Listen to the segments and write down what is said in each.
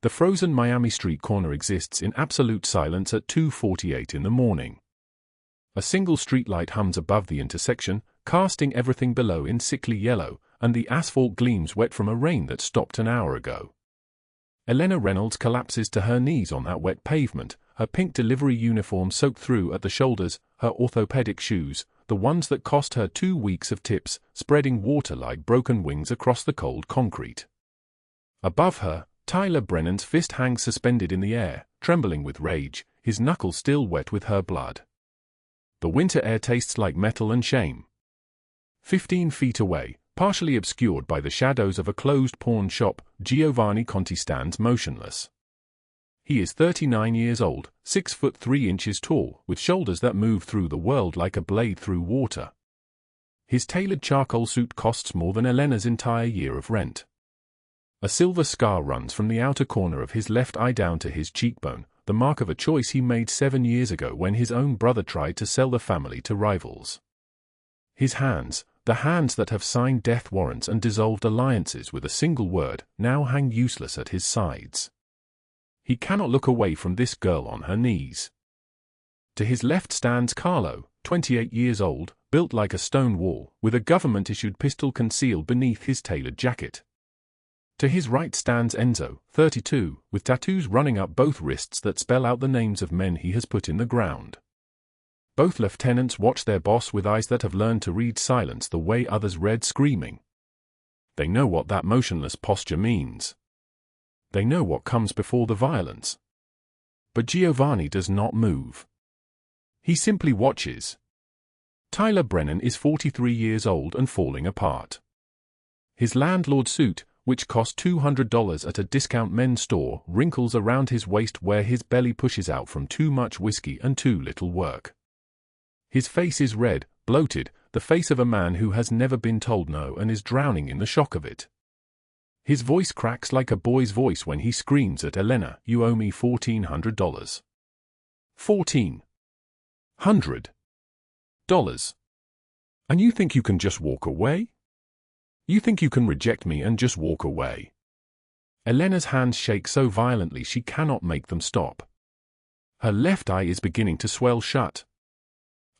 The frozen Miami street corner exists in absolute silence at 2:48 in the morning. A single streetlight hums above the intersection, casting everything below in sickly yellow, and the asphalt gleams wet from a rain that stopped an hour ago. Elena Reynolds collapses to her knees on that wet pavement, her pink delivery uniform soaked through at the shoulders, her orthopedic shoes, the ones that cost her 2 weeks of tips, spreading water like broken wings across the cold concrete. Above her, Tyler Brennan's fist hangs suspended in the air, trembling with rage, his knuckles still wet with her blood. The winter air tastes like metal and shame. 15 feet away, partially obscured by the shadows of a closed pawn shop, Giovanni Conti stands motionless. He is 39 years old, 6 foot 3 inches tall, with shoulders that move through the world like a blade through water. His tailored charcoal suit costs more than Elena's entire year of rent. A silver scar runs from the outer corner of his left eye down to his cheekbone, the mark of a choice he made 7 years ago when his own brother tried to sell the family to rivals. His hands, the hands that have signed death warrants and dissolved alliances with a single word, now hang useless at his sides. He cannot look away from this girl on her knees. To his left stands Carlo, 28 years old, built like a stone wall, with a government-issued pistol concealed beneath his tailored jacket. To his right stands Enzo, 32, with tattoos running up both wrists that spell out the names of men he has put in the ground. Both lieutenants watch their boss with eyes that have learned to read silence the way others read screaming. They know what that motionless posture means. They know what comes before the violence. But Giovanni does not move. He simply watches. Tyler Brennan is 43 years old and falling apart. His landlord suit, which cost $200 at a discount men's store, wrinkles around his waist where his belly pushes out from too much whiskey and too little work. His face is red, bloated, the face of a man who has never been told no and is drowning in the shock of it. His voice cracks like a boy's voice when he screams at Elena, "You owe me $1,400. $1,400. And you think you can just walk away? You think you can reject me and just walk away?" Elena's hands shake so violently she cannot make them stop. Her left eye is beginning to swell shut.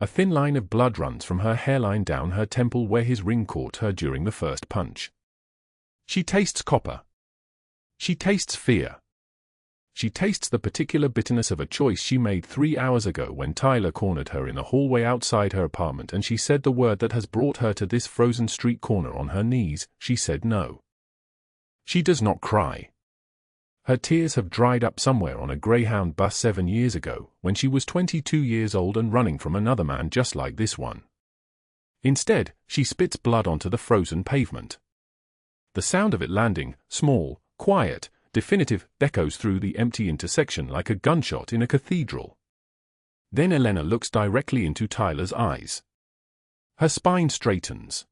A thin line of blood runs from her hairline down her temple where his ring caught her during the first punch. She tastes copper. She tastes fear. She tastes the particular bitterness of a choice she made 3 hours ago when Tyler cornered her in the hallway outside her apartment and she said the word that has brought her to this frozen street corner on her knees. She said no. She does not cry. Her tears have dried up somewhere on a Greyhound bus 7 years ago, when she was 22 years old and running from another man just like this one. Instead, she spits blood onto the frozen pavement. The sound of it landing, small, quiet, definitive, echoes through the empty intersection like a gunshot in a cathedral. Then Elena looks directly into Tyler's eyes. Her spine straightens.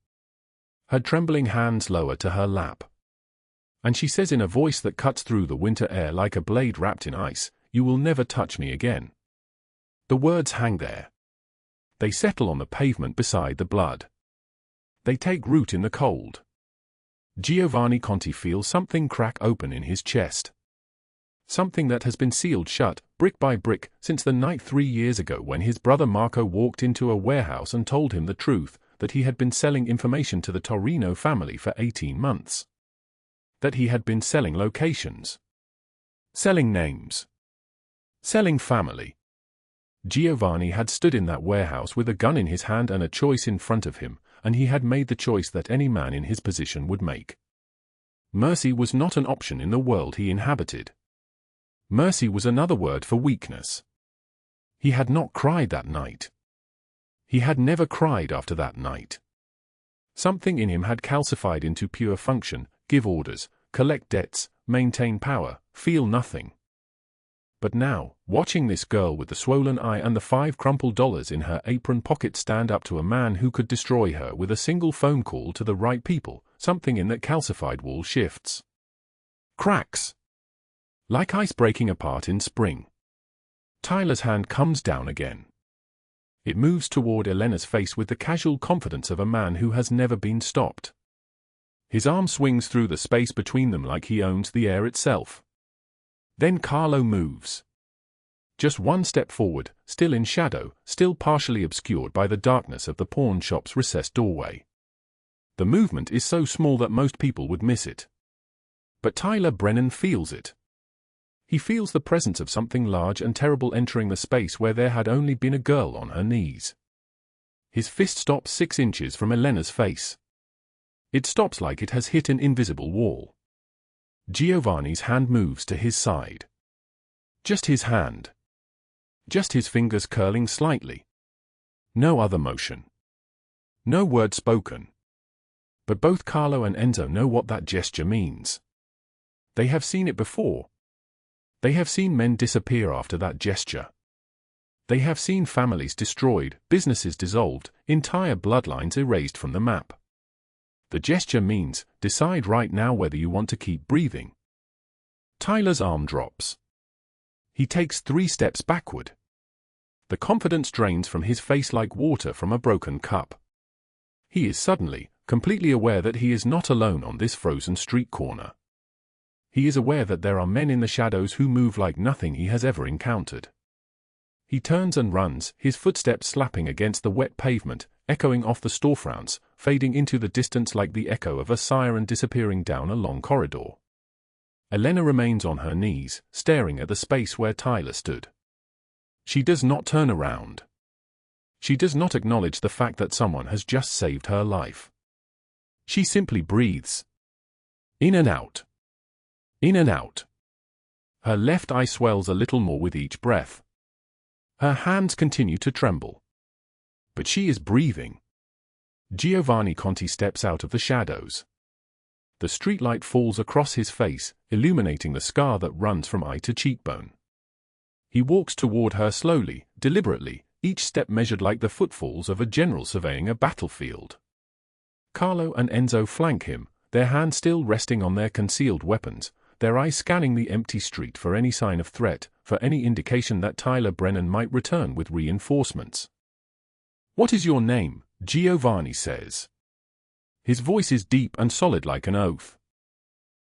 Her trembling hands lower to her lap. And she says in a voice that cuts through the winter air like a blade wrapped in ice, "You will never touch me again." The words hang there. They settle on the pavement beside the blood. They take root in the cold. Giovanni Conti feels something crack open in his chest. Something that has been sealed shut, brick by brick, since the night 3 years ago when his brother Marco walked into a warehouse and told him the truth, that he had been selling information to the Torino family for 18 months. That he had been selling locations. Selling names. Selling family. Giovanni had stood in that warehouse with a gun in his hand and a choice in front of him, and he had made the choice that any man in his position would make. Mercy was not an option in the world he inhabited. Mercy was another word for weakness. He had not cried that night. He had never cried after that night. Something in him had calcified into pure function, give orders, collect debts, maintain power, feel nothing. But now, watching this girl with the swollen eye and the 5 crumpled dollars in her apron pocket stand up to a man who could destroy her with a single phone call to the right people, something in that calcified wall shifts. Cracks. Like ice breaking apart in spring. Tyler's hand comes down again. It moves toward Elena's face with the casual confidence of a man who has never been stopped. His arm swings through the space between them like he owns the air itself. Then Carlo moves. Just one step forward, still in shadow, still partially obscured by the darkness of the pawn shop's recessed doorway. The movement is so small that most people would miss it. But Tyler Brennan feels it. He feels the presence of something large and terrible entering the space where there had only been a girl on her knees. His fist stops 6 inches from Elena's face. It stops like it has hit an invisible wall. Giovanni's hand moves to his side. Just his hand. Just his fingers curling slightly. No other motion. No word spoken. But both Carlo and Enzo know what that gesture means. They have seen it before. They have seen men disappear after that gesture. They have seen families destroyed, businesses dissolved, entire bloodlines erased from the map. The gesture means, decide right now whether you want to keep breathing. Tyler's arm drops. He takes 3 steps backward. The confidence drains from his face like water from a broken cup. He is suddenly, completely aware that he is not alone on this frozen street corner. He is aware that there are men in the shadows who move like nothing he has ever encountered. He turns and runs, his footsteps slapping against the wet pavement, echoing off the storefronts, fading into the distance like the echo of a siren disappearing down a long corridor. Elena remains on her knees, staring at the space where Tyler stood. She does not turn around. She does not acknowledge the fact that someone has just saved her life. She simply breathes. In and out. In and out. Her left eye swells a little more with each breath. Her hands continue to tremble. But she is breathing. Giovanni Conti steps out of the shadows. The streetlight falls across his face, illuminating the scar that runs from eye to cheekbone. He walks toward her slowly, deliberately, each step measured like the footfalls of a general surveying a battlefield. Carlo and Enzo flank him, their hands still resting on their concealed weapons, their eyes scanning the empty street for any sign of threat, for any indication that Tyler Brennan might return with reinforcements. "What is your name?" Giovanni says. His voice is deep and solid like an oath.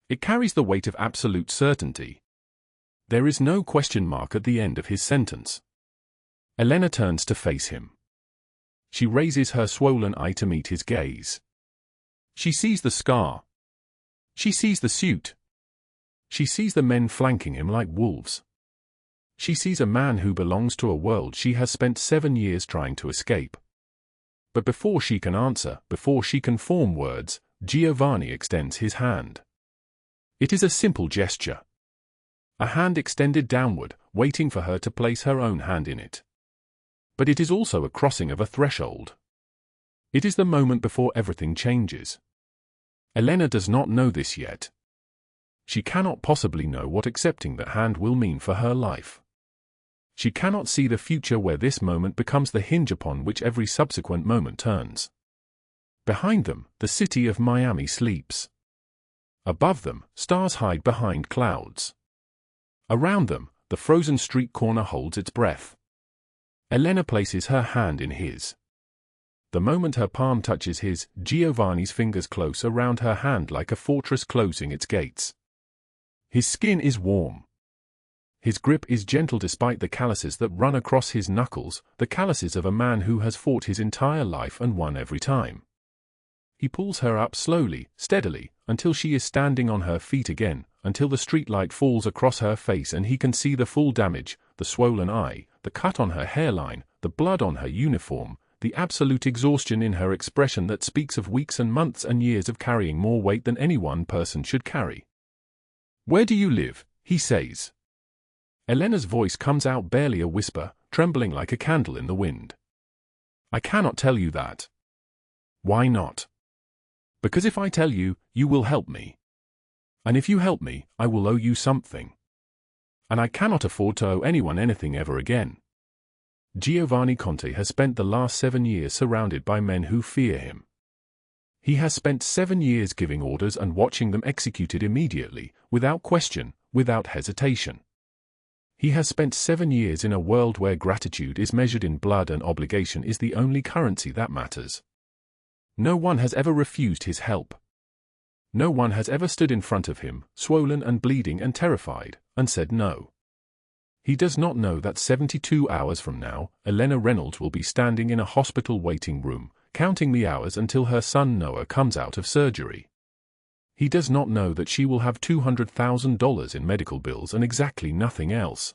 It carries the weight of absolute certainty. There is no question mark at the end of his sentence. Elena turns to face him. She raises her swollen eye to meet his gaze. She sees the scar. She sees the suit. She sees the men flanking him like wolves. She sees a man who belongs to a world she has spent 7 years trying to escape. But before she can answer, before she can form words, Giovanni extends his hand. It is a simple gesture. A hand extended downward, waiting for her to place her own hand in it. But it is also a crossing of a threshold. It is the moment before everything changes. Elena does not know this yet. She cannot possibly know what accepting that hand will mean for her life. She cannot see the future where this moment becomes the hinge upon which every subsequent moment turns. Behind them, the city of Miami sleeps. Above them, stars hide behind clouds. Around them, the frozen street corner holds its breath. Elena places her hand in his. The moment her palm touches his, Giovanni's fingers close around her hand like a fortress closing its gates. His skin is warm. His grip is gentle despite the calluses that run across his knuckles, the calluses of a man who has fought his entire life and won every time. He pulls her up slowly, steadily, until she is standing on her feet again, until the streetlight falls across her face and he can see the full damage, the swollen eye, the cut on her hairline, the blood on her uniform, the absolute exhaustion in her expression that speaks of weeks and months and years of carrying more weight than any one person should carry. "Where do you live?" he says. Elena's voice comes out barely a whisper, trembling like a candle in the wind. "I cannot tell you that." "Why not?" "Because if I tell you, you will help me. And if you help me, I will owe you something. And I cannot afford to owe anyone anything ever again." Giovanni Conti has spent the last 7 years surrounded by men who fear him. He has spent 7 years giving orders and watching them executed immediately, without question, without hesitation. He has spent 7 years in a world where gratitude is measured in blood and obligation is the only currency that matters. No one has ever refused his help. No one has ever stood in front of him, swollen and bleeding and terrified, and said no. He does not know that 72 hours from now, Elena Reynolds will be standing in a hospital waiting room, counting the hours until her son Noah comes out of surgery. He does not know that she will have $200,000 in medical bills and exactly nothing else.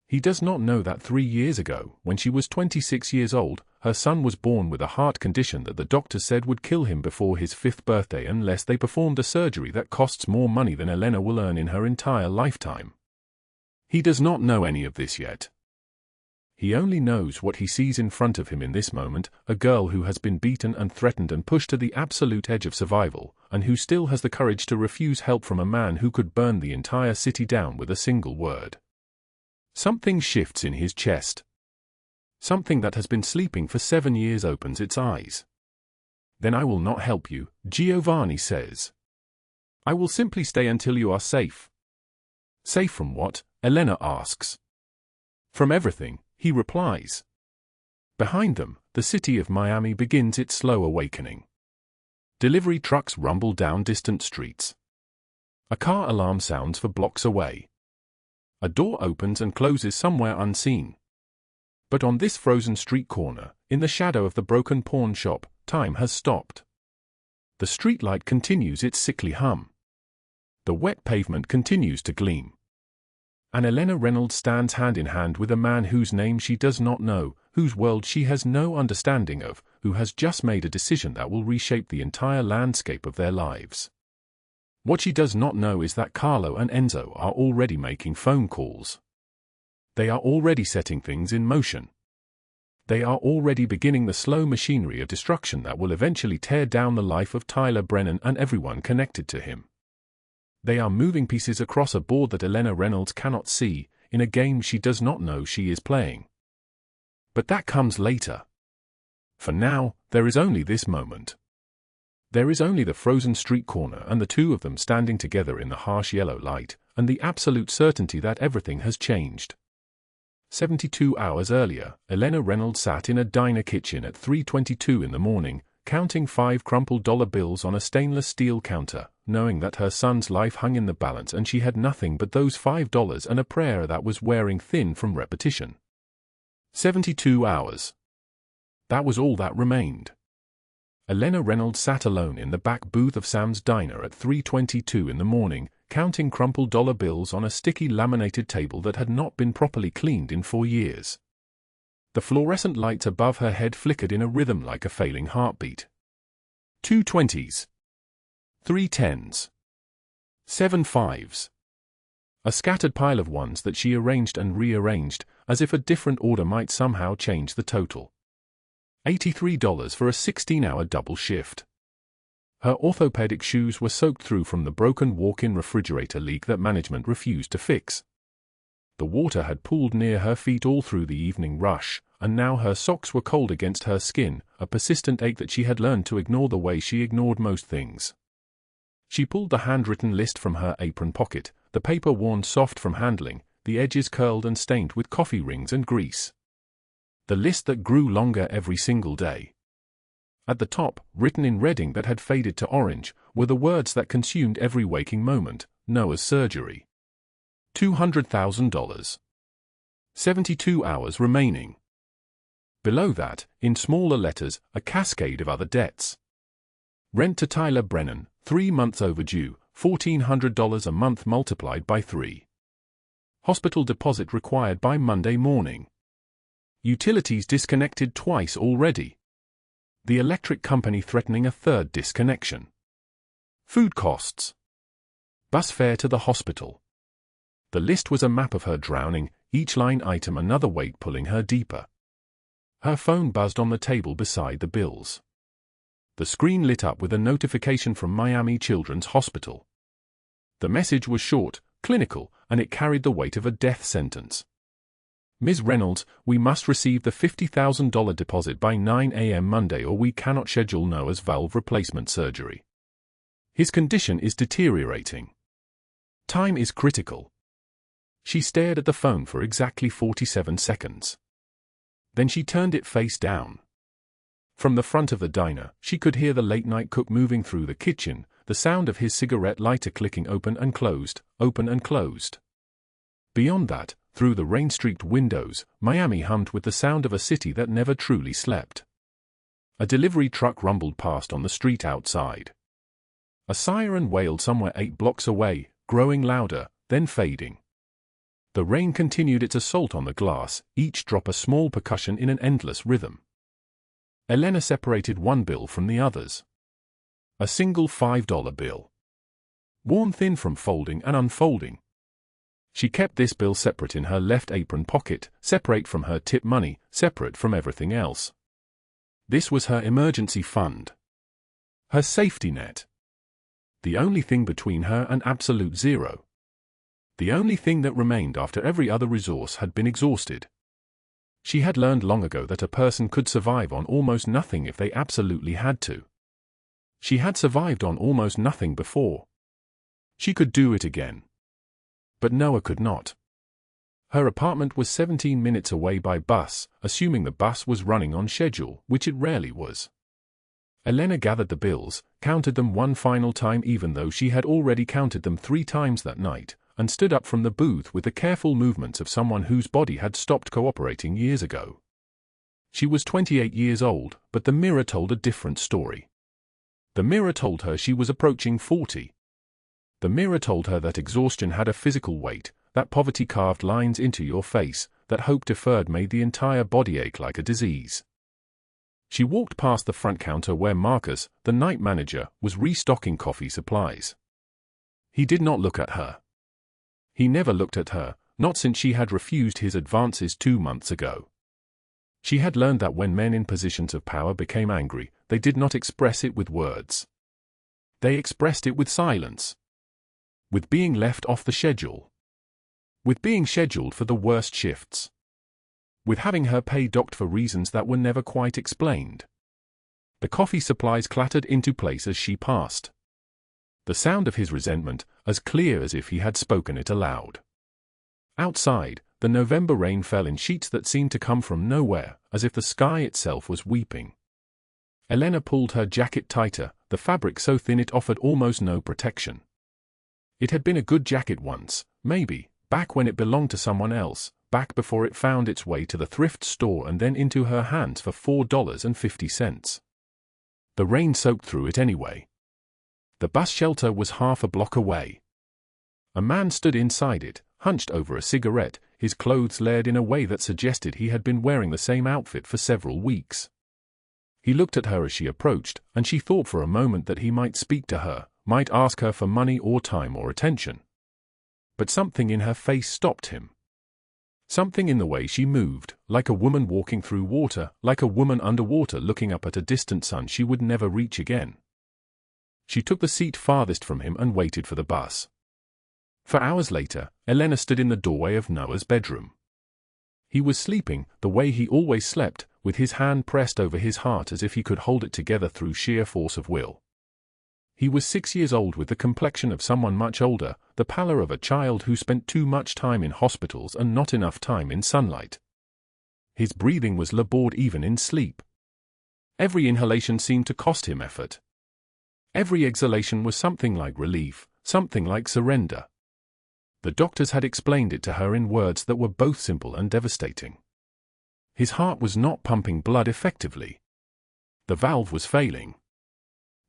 He does not know that 3 years ago, when she was 26 years old, her son was born with a heart condition that the doctor said would kill him before his 5th birthday unless they performed a surgery that costs more money than Elena will earn in her entire lifetime. He does not know any of this yet. He only knows what he sees in front of him in this moment, a girl who has been beaten and threatened and pushed to the absolute edge of survival, and who still has the courage to refuse help from a man who could burn the entire city down with a single word. Something shifts in his chest. Something that has been sleeping for 7 years opens its eyes. "Then I will not help you," Giovanni says. "I will simply stay until you are safe." "Safe from what?" Elena asks. "From everything," he replies. Behind them, the city of Miami begins its slow awakening. Delivery trucks rumble down distant streets. A car alarm sounds for blocks away. A door opens and closes somewhere unseen. But on this frozen street corner, in the shadow of the broken pawn shop, time has stopped. The streetlight continues its sickly hum. The wet pavement continues to gleam. And Elena Reynolds stands hand in hand with a man whose name she does not know, whose world she has no understanding of, who has just made a decision that will reshape the entire landscape of their lives. What she does not know is that Carlo and Enzo are already making phone calls. They are already setting things in motion. They are already beginning the slow machinery of destruction that will eventually tear down the life of Tyler Brennan and everyone connected to him. They are moving pieces across a board that Elena Reynolds cannot see, in a game she does not know she is playing. But that comes later. For now, there is only this moment. There is only the frozen street corner and the two of them standing together in the harsh yellow light, and the absolute certainty that everything has changed. 72 hours earlier, Elena Reynolds sat in a diner kitchen at 3:22 in the morning, counting 5 crumpled dollar bills on a stainless steel counter, knowing that her son's life hung in the balance and she had nothing but those $5 and a prayer that was wearing thin from repetition. 72 hours. That was all that remained. Elena Reynolds sat alone in the back booth of Sam's Diner at 3:22 in the morning, counting crumpled dollar bills on a sticky laminated table that had not been properly cleaned in 4 years. The fluorescent lights above her head flickered in a rhythm like a failing heartbeat. 2 20s. 3 10s. 7 5s. A scattered pile of ones that she arranged and rearranged, as if a different order might somehow change the total. $83 for a 16-hour double shift. Her orthopedic shoes were soaked through from the broken walk-in refrigerator leak that management refused to fix. The water had pooled near her feet all through the evening rush, and now her socks were cold against her skin, a persistent ache that she had learned to ignore the way she ignored most things. She pulled the handwritten list from her apron pocket, the paper worn soft from handling, the edges curled and stained with coffee rings and grease. The list that grew longer every single day. At the top, written in redding that had faded to orange, were the words that consumed every waking moment: Noah's surgery. $200,000. 72 hours remaining. Below that, in smaller letters, a cascade of other debts. Rent to Tyler Brennan, 3 months overdue, $1,400 a month multiplied by 3. Hospital deposit required by Monday morning. Utilities disconnected twice already. The electric company threatening a third disconnection. Food costs. Bus fare to the hospital. The list was a map of her drowning, each line item another weight pulling her deeper. Her phone buzzed on the table beside the bills. The screen lit up with a notification from Miami Children's Hospital. The message was short, clinical, and it carried the weight of a death sentence. Ms. Reynolds, we must receive the $50,000 deposit by 9 a.m. Monday or we cannot schedule Noah's valve replacement surgery. His condition is deteriorating. Time is critical. She stared at the phone for exactly 47 seconds. Then she turned it face down. From the front of the diner, she could hear the late-night cook moving through the kitchen, the sound of his cigarette lighter clicking open and closed, open and closed. Beyond that, through the rain-streaked windows, Miami hummed with the sound of a city that never truly slept. A delivery truck rumbled past on the street outside. A siren wailed somewhere 8 blocks away, growing louder, then fading. The rain continued its assault on the glass, each drop a small percussion in an endless rhythm. Elena separated one bill from the others. A single $5 bill. Worn thin from folding and unfolding. She kept this bill separate in her left apron pocket, separate from her tip money, separate from everything else. This was her emergency fund. Her safety net. The only thing between her and absolute zero. The only thing that remained after every other resource had been exhausted. She had learned long ago that a person could survive on almost nothing if they absolutely had to. She had survived on almost nothing before. She could do it again. But Noah could not. Her apartment was 17 minutes away by bus, assuming the bus was running on schedule, which it rarely was. Elena gathered the bills, counted them one final time even though she had already counted them 3 times that night, and stood up from the booth with the careful movements of someone whose body had stopped cooperating years ago. She was 28 years old, but the mirror told a different story. The mirror told her she was approaching 40. The mirror told her that exhaustion had a physical weight, that poverty carved lines into your face, that hope deferred made the entire body ache like a disease. She walked past the front counter where Marcus, the night manager, was restocking coffee supplies. He did not look at her. He never looked at her, not since she had refused his advances 2 months ago. She had learned that when men in positions of power became angry, they did not express it with words. They expressed it with silence. With being left off the schedule. With being scheduled for the worst shifts. With having her pay docked for reasons that were never quite explained. The coffee supplies clattered into place as she passed. The sound of his resentment, as clear as if he had spoken it aloud. Outside, the November rain fell in sheets that seemed to come from nowhere, as if the sky itself was weeping. Elena pulled her jacket tighter, the fabric so thin it offered almost no protection. It had been a good jacket once, maybe, back when it belonged to someone else, back before it found its way to the thrift store and then into her hands for $4.50. The rain soaked through it anyway. The bus shelter was half a block away. A man stood inside it, hunched over a cigarette, his clothes layered in a way that suggested he had been wearing the same outfit for several weeks. He looked at her as she approached, and she thought for a moment that he might speak to her, might ask her for money or time or attention. But something in her face stopped him. Something in the way she moved, like a woman walking through water, like a woman underwater looking up at a distant sun she would never reach again. She took the seat farthest from him and waited for the bus. For hours later, Elena stood in the doorway of Noah's bedroom. He was sleeping, the way he always slept, with his hand pressed over his heart as if he could hold it together through sheer force of will. He was 6 years old with the complexion of someone much older, the pallor of a child who spent too much time in hospitals and not enough time in sunlight. His breathing was labored even in sleep. Every inhalation seemed to cost him effort. Every exhalation was something like relief, something like surrender. The doctors had explained it to her in words that were both simple and devastating. His heart was not pumping blood effectively. The valve was failing.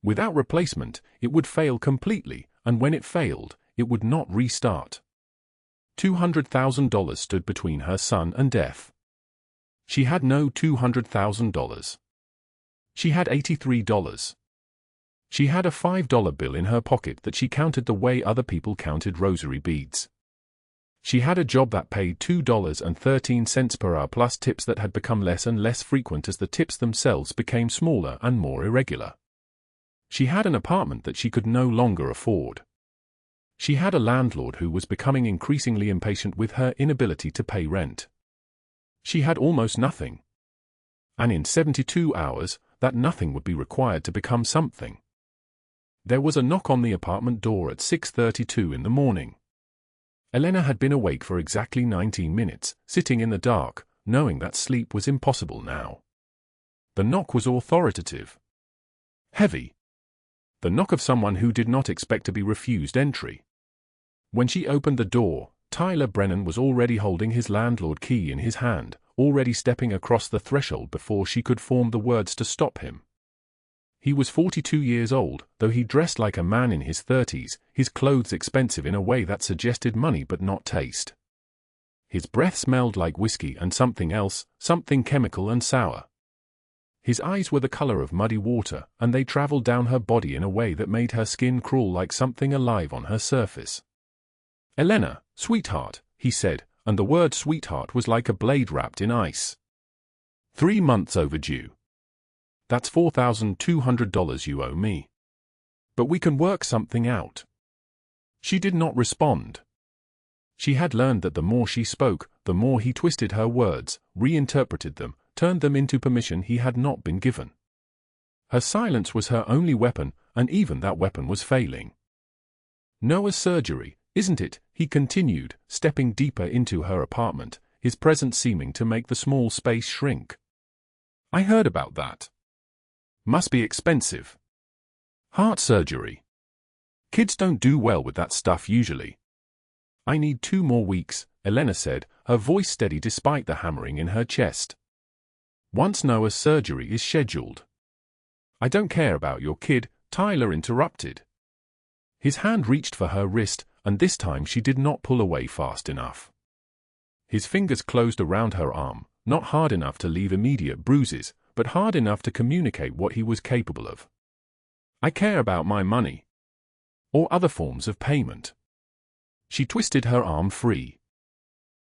Without replacement, it would fail completely, and when it failed, it would not restart. $200,000 stood between her son and death. She had no $200,000. She had $83. She had a $5 bill in her pocket that she counted the way other people counted rosary beads. She had a job that paid $2.13 per hour plus tips that had become less and less frequent as the tips themselves became smaller and more irregular. She had an apartment that she could no longer afford. She had a landlord who was becoming increasingly impatient with her inability to pay rent. She had almost nothing. And in 72 hours, that nothing would be required to become something. There was a knock on the apartment door at 6:32 in the morning. Elena had been awake for exactly 19 minutes, sitting in the dark, knowing that sleep was impossible now. The knock was authoritative. Heavy. The knock of someone who did not expect to be refused entry. When she opened the door, Tyler Brennan was already holding his landlord key in his hand, already stepping across the threshold before she could form the words to stop him. He was 42 years old, though he dressed like a man in his 30s, his clothes expensive in a way that suggested money but not taste. His breath smelled like whiskey and something else, something chemical and sour. His eyes were the color of muddy water, and they traveled down her body in a way that made her skin crawl like something alive on her surface. "Elena, sweetheart," he said, and the word sweetheart was like a blade wrapped in ice. 3 months overdue. That's $4,200 you owe me. But we can work something out. She did not respond. She had learned that the more she spoke, the more he twisted her words, reinterpreted them, turned them into permission he had not been given. Her silence was her only weapon, and even that weapon was failing. "Noah's surgery, isn't it?" he continued, stepping deeper into her apartment, his presence seeming to make the small space shrink. "I heard about that. Must be expensive. Heart surgery. Kids don't do well with that stuff usually." "I need 2 more weeks," Elena said, her voice steady despite the hammering in her chest. "Once Noah's surgery is scheduled." "I don't care about your kid," Tyler interrupted. His hand reached for her wrist, and this time she did not pull away fast enough. His fingers closed around her arm, not hard enough to leave immediate bruises, but hard enough to communicate what he was capable of. "I care about my money. Or other forms of payment." She twisted her arm free.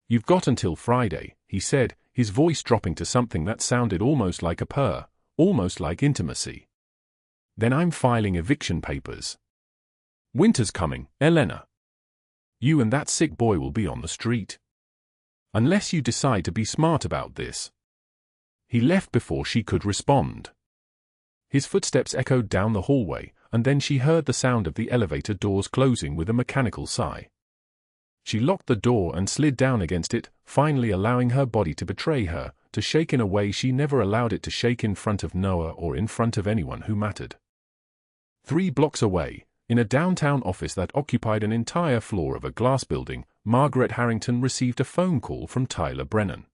"You've got until Friday," he said, his voice dropping to something that sounded almost like a purr, almost like intimacy. "Then I'm filing eviction papers. Winter's coming, Elena. You and that sick boy will be on the street. Unless you decide to be smart about this." He left before she could respond. His footsteps echoed down the hallway, and then she heard the sound of the elevator doors closing with a mechanical sigh. She locked the door and slid down against it, finally allowing her body to betray her, to shake in a way she never allowed it to shake in front of Noah or in front of anyone who mattered. 3 blocks away, in a downtown office that occupied an entire floor of a glass building, Margaret Harrington received a phone call from Tyler Brennan.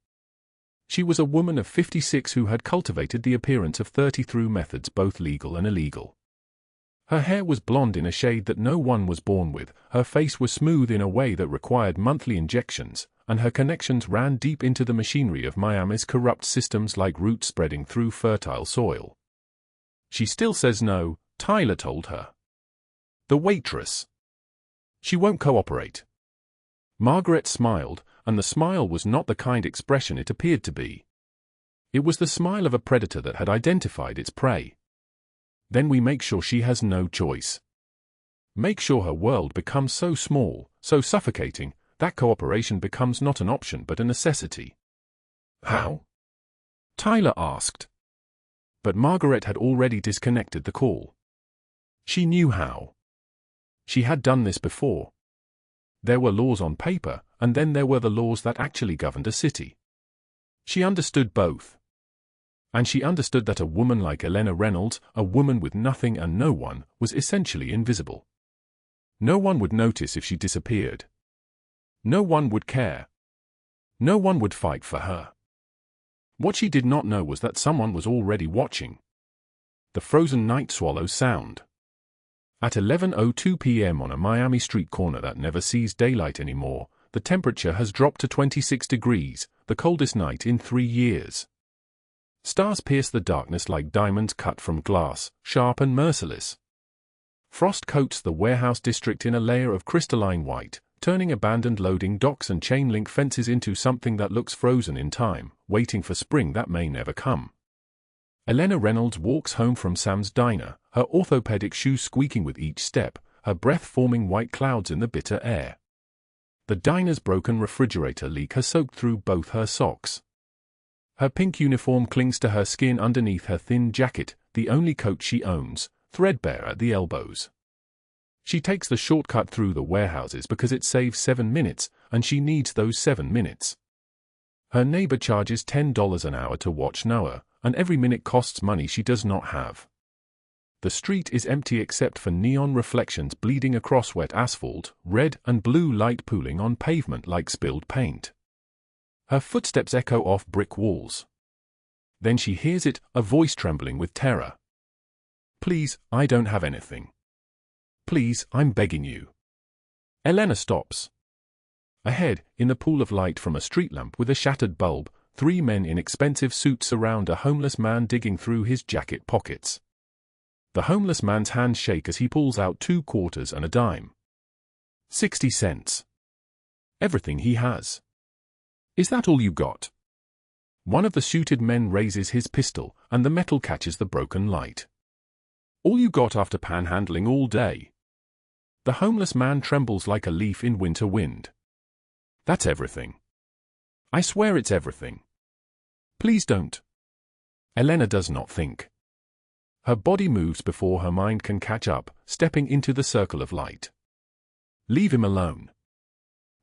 She was a woman of 56 who had cultivated the appearance of 30 through methods both legal and illegal. Her hair was blonde in a shade that no one was born with, her face was smooth in a way that required monthly injections, and her connections ran deep into the machinery of Miami's corrupt systems like roots spreading through fertile soil. "She still says no," Tyler told her. "The waitress. She won't cooperate." Margaret smiled, and the smile was not the kind expression it appeared to be. It was the smile of a predator that had identified its prey. "Then we make sure she has no choice. Make sure her world becomes so small, so suffocating, that cooperation becomes not an option but a necessity." "How?" Tyler asked. But Margaret had already disconnected the call. She knew how. She had done this before. There were laws on paper, and then there were the laws that actually governed a city. She understood both. And she understood that a woman like Elena Reynolds, a woman with nothing and no one, was essentially invisible. No one would notice if she disappeared. No one would care. No one would fight for her. What she did not know was that someone was already watching. The frozen night swallow sound. At 11:02 p.m. on a Miami street corner that never sees daylight anymore, the temperature has dropped to 26 degrees, the coldest night in 3 years. Stars pierce the darkness like diamonds cut from glass, sharp and merciless. Frost coats the warehouse district in a layer of crystalline white, turning abandoned loading docks and chain-link fences into something that looks frozen in time, waiting for spring that may never come. Elena Reynolds walks home from Sam's diner, her orthopedic shoes squeaking with each step, her breath forming white clouds in the bitter air. The diner's broken refrigerator leak has soaked through both her socks. Her pink uniform clings to her skin underneath her thin jacket, the only coat she owns, threadbare at the elbows. She takes the shortcut through the warehouses because it saves 7 minutes, and she needs those 7 minutes. Her neighbor charges $10 an hour to watch Noah, and every minute costs money she does not have. The street is empty except for neon reflections bleeding across wet asphalt, red and blue light pooling on pavement like spilled paint. Her footsteps echo off brick walls. Then she hears it, a voice trembling with terror. "Please, I don't have anything. Please, I'm begging you." Elena stops. Ahead, in the pool of light from a street lamp with a shattered bulb, 3 men in expensive suits surround a homeless man digging through his jacket pockets. The homeless man's hands shake as he pulls out 2 quarters and a dime. 60 cents. Everything he has. "Is that all you got?" One of the suited men raises his pistol, and the metal catches the broken light. "All you got after panhandling all day?" The homeless man trembles like a leaf in winter wind. "That's everything. I swear it's everything. Please don't." Elena does not think. Her body moves before her mind can catch up, stepping into the circle of light. "Leave him alone."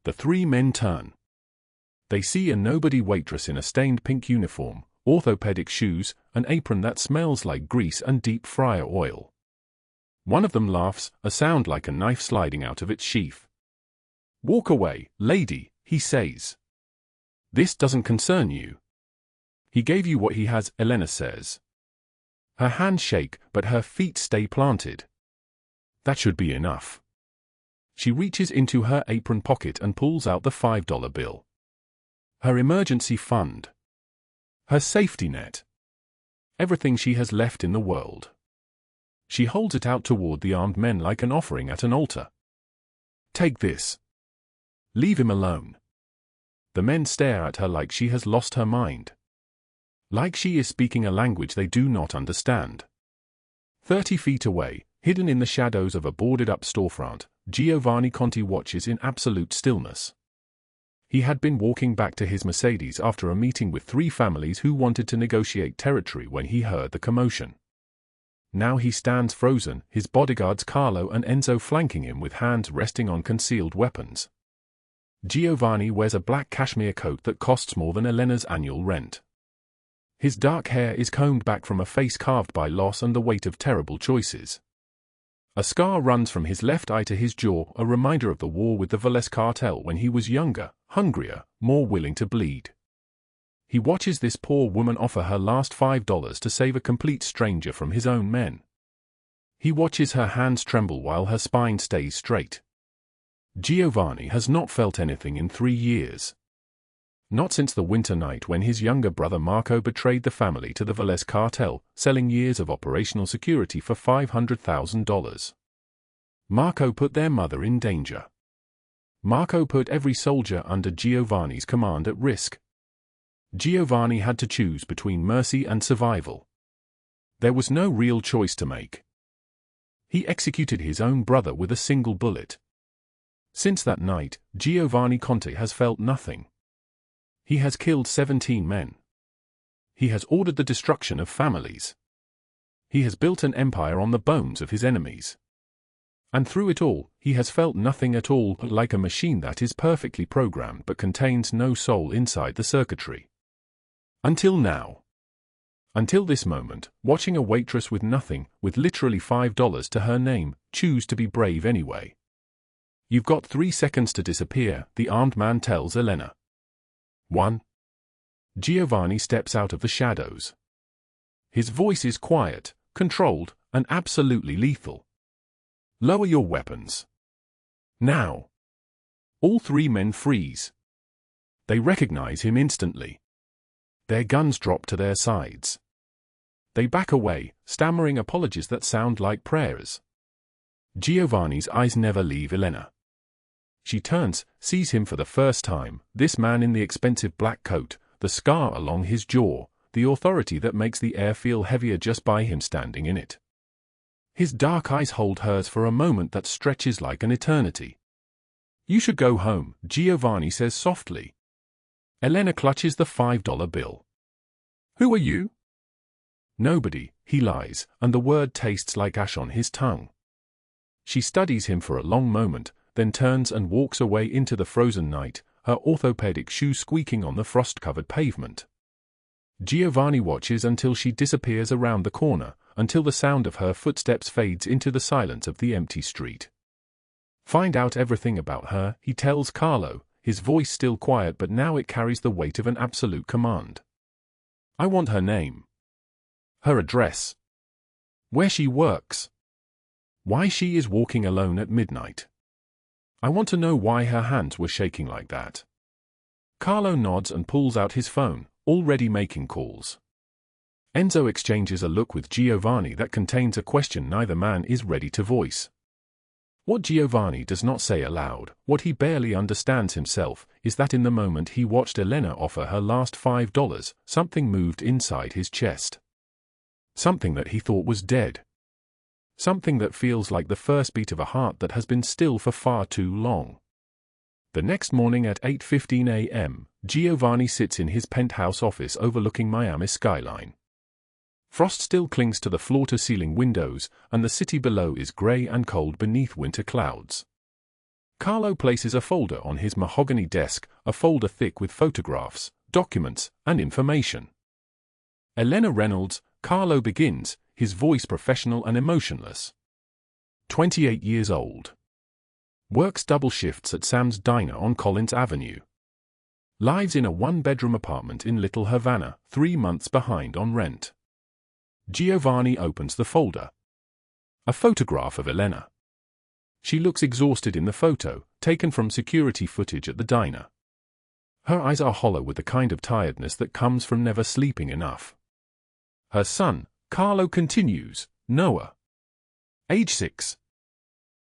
The 3 men turn. They see a nobody waitress in a stained pink uniform, orthopedic shoes, an apron that smells like grease and deep fryer oil. One of them laughs, a sound like a knife sliding out of its sheath. "Walk away, lady," he says. "This doesn't concern you." "He gave you what he has," Elena says. Her hands shake, but her feet stay planted. "That should be enough." She reaches into her apron pocket and pulls out the $5 bill. Her emergency fund. Her safety net. Everything she has left in the world. She holds it out toward the armed men like an offering at an altar. "Take this. Leave him alone." The men stare at her like she has lost her mind. Like she is speaking a language they do not understand. 30 feet away, hidden in the shadows of a boarded-up storefront, Giovanni Conti watches in absolute stillness. He had been walking back to his Mercedes after a meeting with 3 families who wanted to negotiate territory when he heard the commotion. Now he stands frozen, his bodyguards Carlo and Enzo flanking him with hands resting on concealed weapons. Giovanni wears a black cashmere coat that costs more than Elena's annual rent. His dark hair is combed back from a face carved by loss and the weight of terrible choices. A scar runs from his left eye to his jaw, a reminder of the war with the Velez cartel when he was younger, hungrier, more willing to bleed. He watches this poor woman offer her last $5 to save a complete stranger from his own men. He watches her hands tremble while her spine stays straight. Giovanni has not felt anything in 3 years. Not since the winter night when his younger brother Marco betrayed the family to the Velez cartel, selling years of operational security for $500,000. Marco put their mother in danger. Marco put every soldier under Giovanni's command at risk. Giovanni had to choose between mercy and survival. There was no real choice to make. He executed his own brother with a single bullet. Since that night, Giovanni Conti has felt nothing. He has killed 17 men. He has ordered the destruction of families. He has built an empire on the bones of his enemies. And through it all, he has felt nothing at all, like a machine that is perfectly programmed but contains no soul inside the circuitry. Until now. Until this moment, watching a waitress with nothing, with literally $5 to her name, choose to be brave anyway. "You've got 3 seconds to disappear," the armed man tells Elena. 1. Giovanni steps out of the shadows. His voice is quiet, controlled, and absolutely lethal. "Lower your weapons. Now." All 3 men freeze. They recognize him instantly. Their guns drop to their sides. They back away, stammering apologies that sound like prayers. Giovanni's eyes never leave Elena. She turns, sees him for the first time, this man in the expensive black coat, the scar along his jaw, the authority that makes the air feel heavier just by him standing in it. His dark eyes hold hers for a moment that stretches like an eternity. "You should go home," Giovanni says softly. Elena clutches the $5 bill. "Who are you?" "Nobody," he lies, and the word tastes like ash on his tongue. She studies him for a long moment, then turns and walks away into the frozen night, her orthopedic shoes squeaking on the frost-covered pavement. Giovanni watches until she disappears around the corner, until the sound of her footsteps fades into the silence of the empty street. Find out everything about her, he tells Carlo, his voice still quiet but now it carries the weight of an absolute command. I want her name. Her address. Where she works. Why she is walking alone at midnight. I want to know why her hands were shaking like that. Carlo nods and pulls out his phone, already making calls. Enzo exchanges a look with Giovanni that contains a question neither man is ready to voice. What Giovanni does not say aloud, what he barely understands himself, is that in the moment he watched Elena offer her last $5, something moved inside his chest. Something that he thought was dead. Something that feels like the first beat of a heart that has been still for far too long. The next morning at 8:15 a.m., Giovanni sits in his penthouse office overlooking Miami's skyline. Frost still clings to the floor-to-ceiling windows, and the city below is gray and cold beneath winter clouds. Carlo places a folder on his mahogany desk, a folder thick with photographs, documents, and information. Elena Reynolds, Carlo begins, his voice professional and emotionless. 28 years old. Works double shifts at Sam's Diner on Collins Avenue. Lives in a one-bedroom apartment in Little Havana, 3 months behind on rent. Giovanni opens the folder. A photograph of Elena. She looks exhausted in the photo, taken from security footage at the diner. Her eyes are hollow with the kind of tiredness that comes from never sleeping enough. Her son, Carlo continues, Noah. Age 6.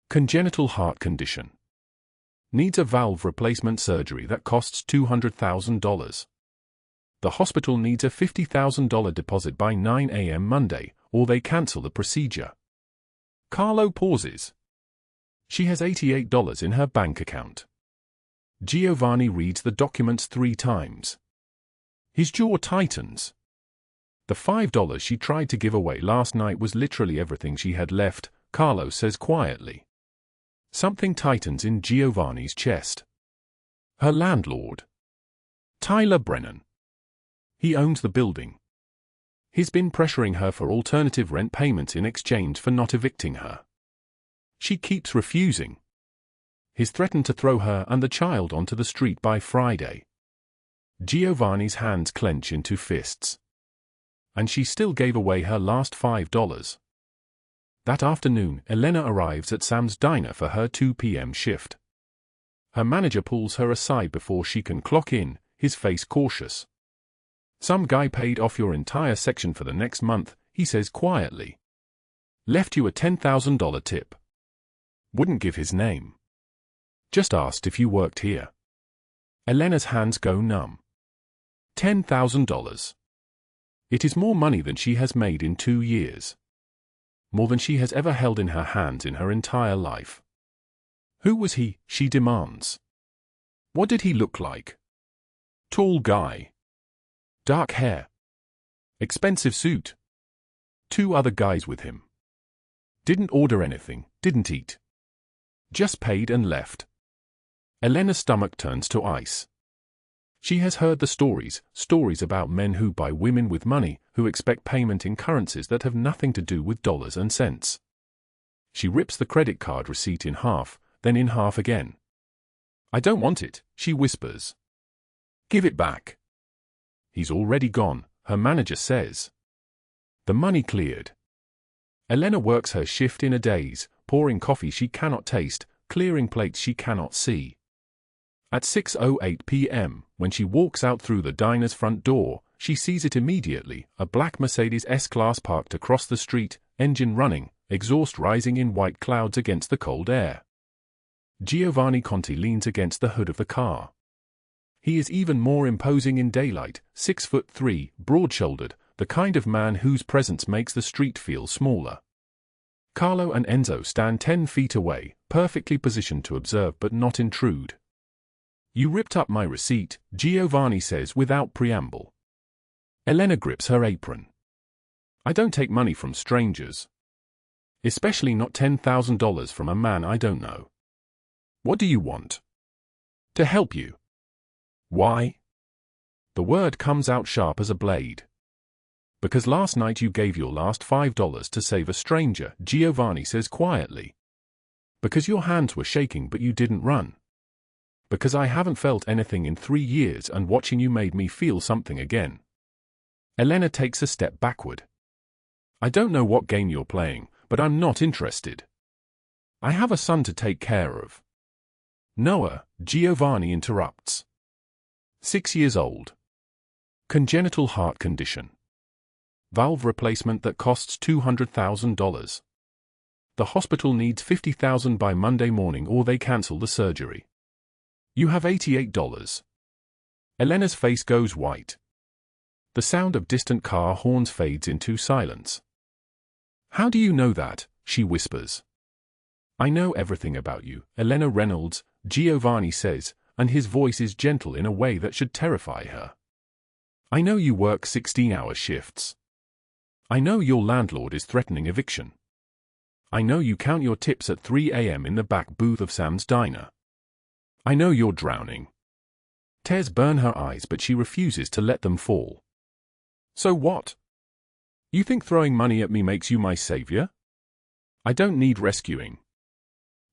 Congenital heart condition. Needs a valve replacement surgery that costs $200,000. The hospital needs a $50,000 deposit by 9 a.m. Monday, or they cancel the procedure. Carlo pauses. She has $88 in her bank account. Giovanni reads the documents 3 times. His jaw tightens. The $5 she tried to give away last night was literally everything she had left, Carlo says quietly. Something tightens in Giovanni's chest. Her landlord. Tyler Brennan. He owns the building. He's been pressuring her for alternative rent payments in exchange for not evicting her. She keeps refusing. He's threatened to throw her and the child onto the street by Friday. Giovanni's hands clench into fists. And she still gave away her last $5. That afternoon, Elena arrives at Sam's Diner for her 2 p.m. shift. Her manager pulls her aside before she can clock in, his face cautious. Some guy paid off your entire section for the next month, he says quietly. Left you a $10,000 tip. Wouldn't give his name. Just asked if you worked here. Elena's hands go numb. $10,000. It is more money than she has made in 2 years. More than she has ever held in her hands in her entire life. Who was he, she demands. What did he look like? Tall guy. Dark hair. Expensive suit. 2 other guys with him. Didn't order anything, didn't eat. Just paid and left. Elena's stomach turns to ice. She has heard the stories about men who buy women with money, who expect payment in currencies that have nothing to do with dollars and cents. She rips the credit card receipt in half, then in half again. I don't want it, she whispers. Give it back. He's already gone, her manager says. The money cleared. Elena works her shift in a daze, pouring coffee she cannot taste, clearing plates she cannot see. At 6:08 p.m., when she walks out through the diner's front door, she sees it immediately, a black Mercedes S-Class parked across the street, engine running, exhaust rising in white clouds against the cold air. Giovanni Conti leans against the hood of the car. He is even more imposing in daylight, 6'3", broad-shouldered, the kind of man whose presence makes the street feel smaller. Carlo and Enzo stand 10 feet away, perfectly positioned to observe but not intrude. You ripped up my receipt, Giovanni says without preamble. Elena grips her apron. I don't take money from strangers. Especially not $10,000 from a man I don't know. What do you want? To help you. Why? The word comes out sharp as a blade. Because last night you gave your last $5 to save a stranger, Giovanni says quietly. Because your hands were shaking but you didn't run. Because I haven't felt anything in 3 years and watching you made me feel something again. Elena takes a step backward. I don't know what game you're playing, but I'm not interested. I have a son to take care of. Noah, Giovanni interrupts. 6 years old. Congenital heart condition. Valve replacement that costs $200,000. The hospital needs $50,000 by Monday morning or they cancel the surgery. You have $88. Elena's face goes white. The sound of distant car horns fades into silence. How do you know that? She whispers. I know everything about you, Elena Reynolds, Giovanni says, and his voice is gentle in a way that should terrify her. I know you work 16-hour shifts. I know your landlord is threatening eviction. I know you count your tips at 3 a.m. in the back booth of Sam's diner. I know you're drowning. Tears burn her eyes but she refuses to let them fall. So what? You think throwing money at me makes you my savior? I don't need rescuing.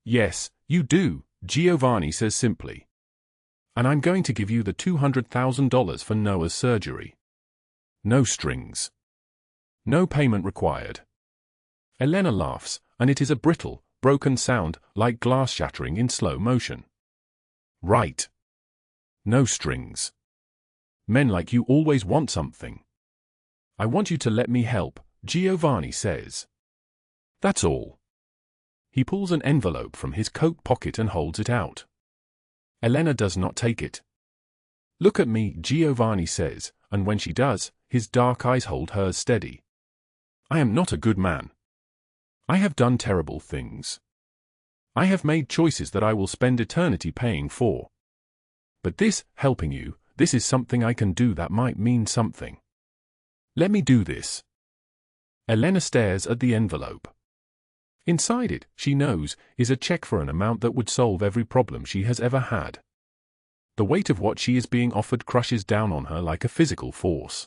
Yes, you do, Giovanni says simply. And I'm going to give you the $200,000 for Noah's surgery. No strings. No payment required. Elena laughs, and it is a brittle, broken sound, like glass shattering in slow motion. Right. No strings. Men like you always want something. I want you to let me help, Giovanni says. That's all. He pulls an envelope from his coat pocket and holds it out. Elena does not take it. Look at me, Giovanni says, and when she does, his dark eyes hold hers steady. I am not a good man. I have done terrible things. I have made choices that I will spend eternity paying for. But this, helping you, this is something I can do that might mean something. Let me do this. Elena stares at the envelope. Inside it, she knows, is a check for an amount that would solve every problem she has ever had. The weight of what she is being offered crushes down on her like a physical force.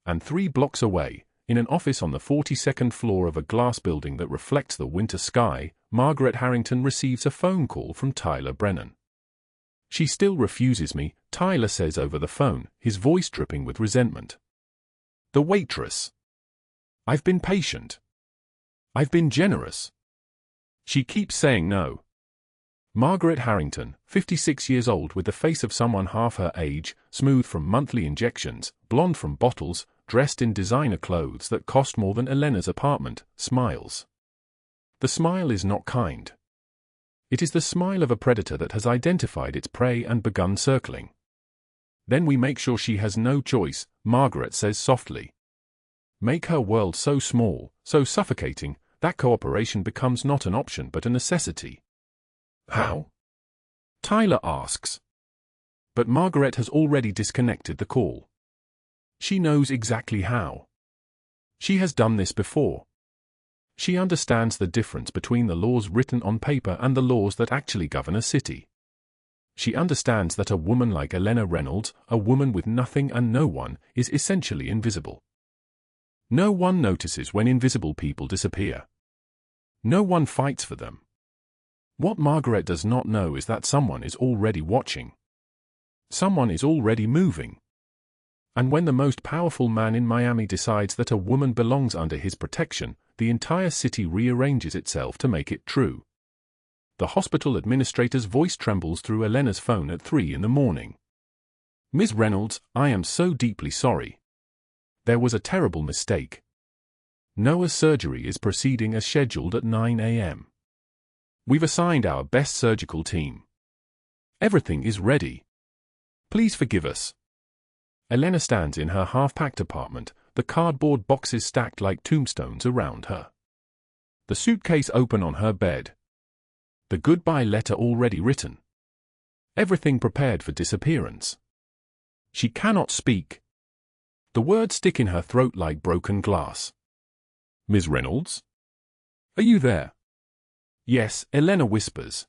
And 3 blocks away, in an office on the 42nd floor of a glass building that reflects the winter sky, Margaret Harrington receives a phone call from Tyler Brennan. She still refuses me, Tyler says over the phone, his voice dripping with resentment. The waitress. I've been patient. I've been generous. She keeps saying no. Margaret Harrington, 56 years old with the face of someone half her age, smooth from monthly injections, blonde from bottles, dressed in designer clothes that cost more than Elena's apartment, smiles. The smile is not kind. It is the smile of a predator that has identified its prey and begun circling. Then we make sure she has no choice, Margaret says softly. Make her world so small, so suffocating, that cooperation becomes not an option but a necessity. How? Tyler asks. But Margaret has already disconnected the call. She knows exactly how. She has done this before. She understands the difference between the laws written on paper and the laws that actually govern a city. She understands that a woman like Elena Reynolds, a woman with nothing and no one, is essentially invisible. No one notices when invisible people disappear. No one fights for them. What Margaret does not know is that someone is already watching. Someone is already moving. And when the most powerful man in Miami decides that a woman belongs under his protection, the entire city rearranges itself to make it true. The hospital administrator's voice trembles through Elena's phone at 3 a.m. Ms. Reynolds, I am so deeply sorry. There was a terrible mistake. Noah's surgery is proceeding as scheduled at 9 a.m. We've assigned our best surgical team. Everything is ready. Please forgive us. Elena stands in her half-packed apartment, the cardboard boxes stacked like tombstones around her. The suitcase open on her bed. The goodbye letter already written. Everything prepared for disappearance. She cannot speak. The words stick in her throat like broken glass. Ms. Reynolds? Are you there? Yes, Elena whispers.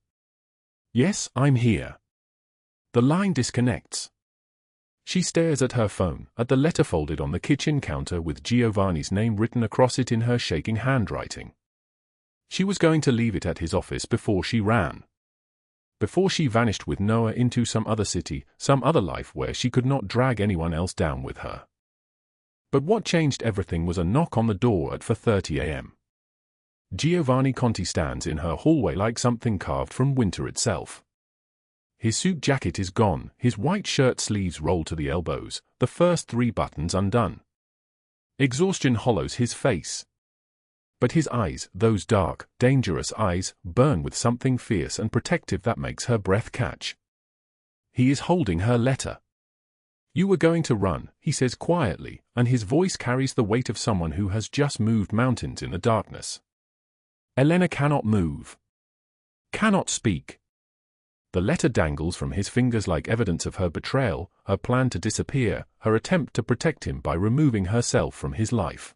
Yes, I'm here. The line disconnects. She stares at her phone, at the letter folded on the kitchen counter with Giovanni's name written across it in her shaking handwriting. She was going to leave it at his office before she ran. Before she vanished with Noah into some other city, some other life where she could not drag anyone else down with her. But what changed everything was a knock on the door at 4:30 a.m. Giovanni Conti stands in her hallway like something carved from winter itself. His suit jacket is gone, his white shirt sleeves rolled to the elbows, the first 3 buttons undone. Exhaustion hollows his face. But his eyes, those dark, dangerous eyes, burn with something fierce and protective that makes her breath catch. He is holding her letter. "You were going to run," he says quietly, and his voice carries the weight of someone who has just moved mountains in the darkness. Elena cannot move. Cannot speak. The letter dangles from his fingers like evidence of her betrayal, her plan to disappear, her attempt to protect him by removing herself from his life.